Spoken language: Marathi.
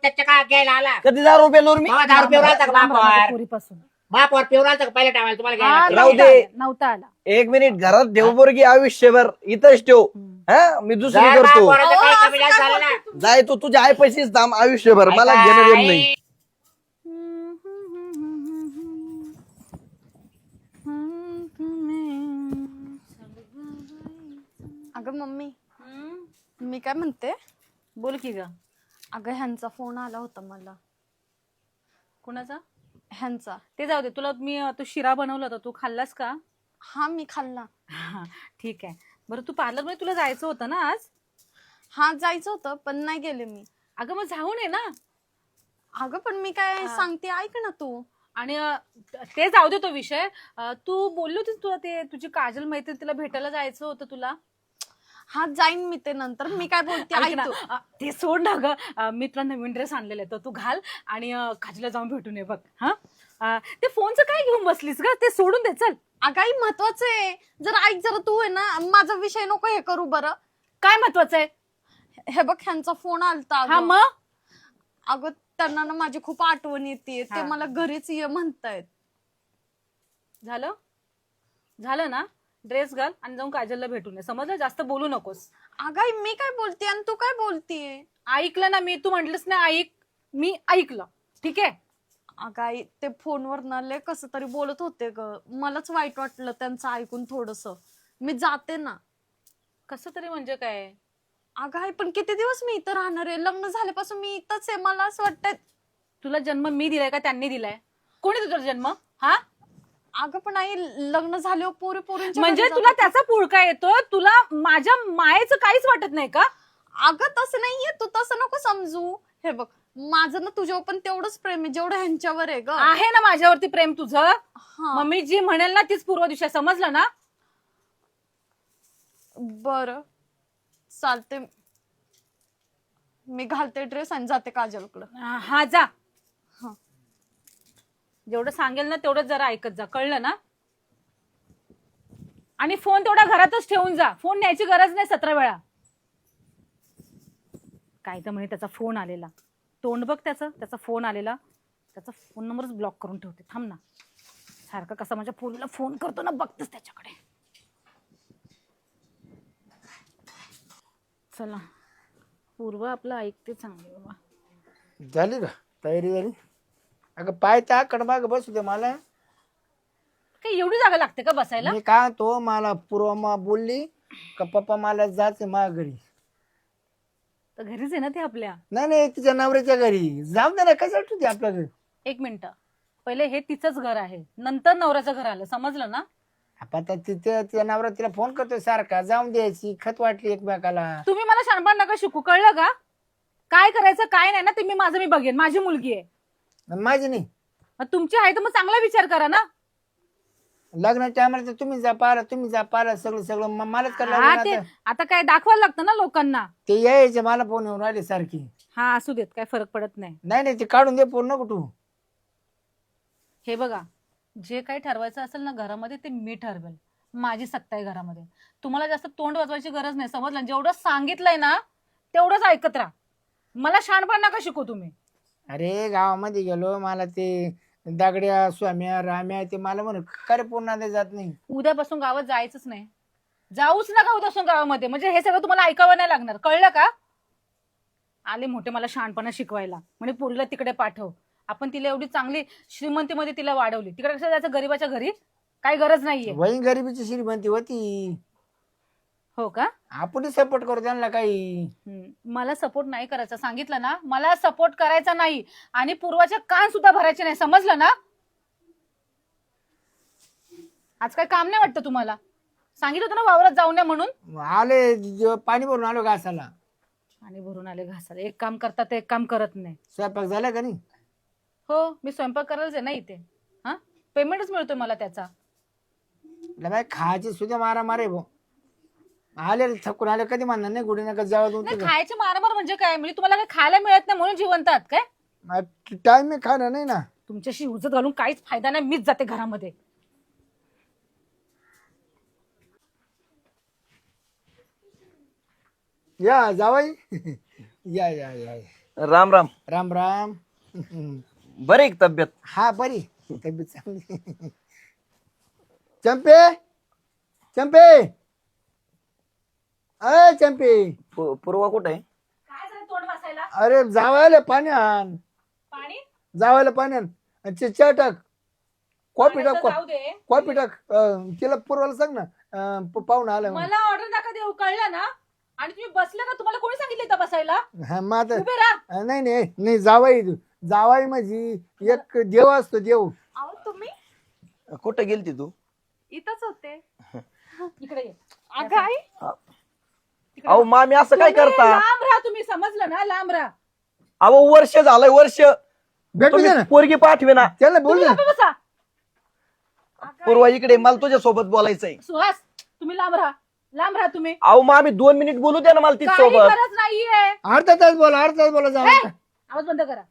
चक्का घ्यायला आला कधी 10 पेलोर मी तेव्हा 10 पिऊन आलता का महापौर पोरीपासून महापौर पिऊन आलता का पहिल्या टायमाला तुम्हाला घ्यायला राहू लागलं? दे. नव्हता आला 1 मिनिट घरात ठेव पोरगी आयुष्यभर इथंच ठेव. हा मी दुसरी जर करतो. महापौराचं काही अहो, कमी असं जास्त काय झालं ना बोलते तुम्ही? जाय तू तुझ्या आई पैसेच थांब आयुष्यभर मला ऐका, घेणं देणं आई. नाही. अगं मम्मी मी काय म्हणते, बोल की ग. अगं ह्यांचा फोन आला होता मला. कुणाचा? ह्यांचा. ते जाऊ दे. तुला मी तो शिरा बनवला होता, तू खाल्लास का? हा मी खाल्ला. हा, ठीक आहे. बरं तू पार्लर मध्ये तुला जायचं होतं ना आज? हा जायचं होतं पण नाही गेले मी. अगं मग जाऊन ये ना. अगं पण मी काय हा. सांगते ऐक ना तू. आणि ते जाऊ दे तो विषय. तू बोलली होतीस तुला ते तुझी काजल मैत्रीण तिला भेटायला जायचं होतं तुला. हा जाईन मी ते नंतर. मी काय बोलते ऐक ऐक ना, तू. ते सोड ना ग. मी तुला नवीन ड्रेस आणलेला आहे, तो तू घाल आणि काजलला जाऊन भेटून ये बघ. हा ते फोनचं काय घेऊन बसलीस ग? ते सोडून दे चल. अगं आई महत्वाचं आहे. जरा ऐक जरा तू आहे ना माझा विषय नको हे करू बरं. काय महत्वाचं आहे? हे बघ ह्यांचा फोन आलता. हा अगं मग अगं त्यांना ना माझी खूप आठवण येते. ते हा. मला घरीच ये म्हणतायत. झालं झालं ना. ड्रेस घाल आणि जाऊन काजलला भेटून ये, समजलं? जास्त बोलू नकोस. अगं आई मी काय बोलते आणि तू काय बोलतीये. ऐकलं ना मी? तू म्हटलंस ना ऐक, मी ऐकलं. ठीक आहे. अगं आई ते फोनवर ना लय कसं तरी बोलत होते ग. मलाच वाईट वाटलं त्यांचं ऐकून थोडस. मी जाते ना. कसं तरी म्हणजे काय? अगं आई पण किती दिवस मी इथं राहणार आहे. लग्न झाल्यापासून मी इथंच आहे. मला असं वाटतंय. तुला जन्म मी दिलाय का त्यांनी दिलाय? कोणी तुझा जन्म? हा अगं पण आई लग्न झाल्यावर पोरी पोरींच्या म्हणजे घरी तुला जातात. त्याचा पुळका येतो? तुला माझ्या मायेचं काहीच वाटत नाही का? अगं तसं नाहीये. तू तसं नको समजू. हे बघ माझं ना तुझ्यावर पण तेवढंच प्रेम आहे जेवढं ह्यांच्यावर आहे ग. आहे ना माझ्यावरती प्रेम तुझं. हा. मग मी जी म्हणेल ना तीच पूर्व दिशा, समजलं ना? बर चालते. मी घालते ड्रेस आणि जाते काजलकडं. हा जा. हा. जेवढं सांगेल ना तेवढं जरा ऐकत जा, कळलं ना? आणि फोन तेवढा घरातच ठेवून जा. फोन न्यायची गरज नाही 17 वेळा. काय तर म्हणे त्याचा फोन आलेला. तोंड बघ त्याचा फोन आलेला. त्याचा फोन नंबरच ब्लॉक करून ठेवते. थांब ना. सारखा कसा माझ्या पोरीला फोन करतो ना, बघतेस त्याच्याकडे. चला, पूर्व आपलं ऐकते चांगली बाबा. झाली का तयारी झाली? अगं पाय त्या कडमाग बसू दे मला. काही एवढी जागा लागते का बसायला? मी काय तो मला पूर्वमा बोलली का पप्पा मला जायचं माझ्या घरी. तर घरीच आहे ना ते आपल्या. नाही नाही तिच्या नवऱ्याच्या घरी जाऊ दे ना. कसं तुझी आपल्या घरी? 1 मिनिट. पहिले हे तिचंच घर आहे, नंतर नवऱ्याचं घर आलं, समजलं ना? आता तिच्या नवरा तिला फोन करतोय सारखा. जाऊन द्यायची. खत वाटली एकमेकाला. तुम्ही मला शानपण नका शिकू, कळलं का? काय करायचं काय नाही ना ते मी माझं मी बघेन. माझी मुलगी आहे. माझी नाही. मग तुमची आहे तर मग चांगला विचार करा ना. लग्न टायमाला तुम्ही जा पाहिलं सगळं सगळं मलाच हा करायला ते लागलं. आता काय दाखवायला लागतं ना लोकांना. ते यायचे मला फोन येऊन राहिले सारखी. हा असू देत, काय फरक पडत नाही. नाही नाही ते काढून दे फोन नको तू. हे बघा, जे काही ठरवायचं असेल ना घरामध्ये ते मी ठरवेल. माझी सत्ता आहे घरामध्ये. तुम्हाला जास्त तोंड वाजवायची गरज नाही, समजलं? जेवढं सांगितलंय ना तेवढंच ऐकत राहा. मला शहाणपण नका शिकू तुम्ही. अरे गावामध्ये गेलो मला ते दगड्या स्वाम्या राम्या ते मला म्हणून खरे पूर्ण जात नाही. उद्यापासून गावात जायचंच नाही. जाऊच नका उद्यापासून गावामध्ये. म्हणजे हे सगळं तुम्हाला ऐकावं नाही लागणार, कळलं का? आले मोठे मला शहाणपणा शिकवायला. म्हणजे पोरीला तिकडे पाठव. आपण तिला एवढी चांगली श्रीमंतीमध्ये तिला वाढवली, तिकडे कसं जायचं गरीबाच्या घरी? काही गरज नाहीये. वही गरिबीची श्रीमंती होती. हो का? आपण सपोर्ट करू त्यांना काही. मला सपोर्ट नाही करायचा, सांगितलं ना. मला सपोर्ट करायचा नाही. आणि पूर्वाचे कान सुद्धा भरायचे नाही, समजलं ना? आज काय काम नाही वाटतं तुम्हाला? सांगितलं होतं ना वावरात जाऊ नये म्हणून. आले पाणी भरून आलो घासाला. आणि भरून आले घासाला. एक काम करतात एक काम करत नाही. स्वयंपाक झाला का नाही? हो, मी स्वयंपाक करायलाच आहे ना इथे. हा, पेमेंटच मिळतोय मला त्याचा. बाई खायची सुद्धा मारा मारे भाऊ. आले थकून आले कधी म्हणणार नाही गुढी नका जावं नाही, खायचे मारामार म्हणजे काय? म्हणजे तुम्हाला काही खायला मिळत नाही म्हणून जिवंत आहात काय? टाइम मी खाणार नाही ना. तुमच्याशी उजत घालून काहीच फायदा नाही. मीच जाते घरामध्ये. या जावाई. या या या राम राम. राम राम. बरे एक तब्येत. हा बरी तब्येत चांगली. चंपे चंपे अय चंपे. पूर्वा कुठे आहे? काय झालं तोंड वाचायला? अरे जावायला पाणी आण. पाणी जावायला पाणी आण. आणि चहा टाक. कॉफी टाक. पाण्याचं जाऊ दे. कॉफी टाक. तिला पूर्वाला सांग ना पाहुणा आला म्हणून. मला ऑर्डर नका देऊ, कळलं ना? आणि तुम्ही बसले का? तुम्हाला कोणी सांगितलं इथं बसायला? हा मग आता उभे राहा. नाही नाही नाही जावाई माझी एक देव असतो देव. अहो तुम्ही कुठे गेलती तू? इथंच होते. इकडे ये. अगं आई तिकडे अहो मामी असं काय तुम्ही करता? लांब राहा, तुम्ही समजलं ना? लांब राहा. अहो वर्ष झालंय वर्ष. भेटू दे तुम्ही ना पोरगी पाठवे ना. त्याला बोल तुम्ही ना. गप्प बसा. पूर्वा इकडे मला तुझ्या सोबत बोलायचंय. सुहास, तुम्ही लांब राहा. लांब राहा तुम्ही. अहो मामी 2 मिनिट बोलू द्या ना मला ती काही सोबत. गरज नाहीये. अर्धा तास बोला जा. ए, आवाज बंद करा.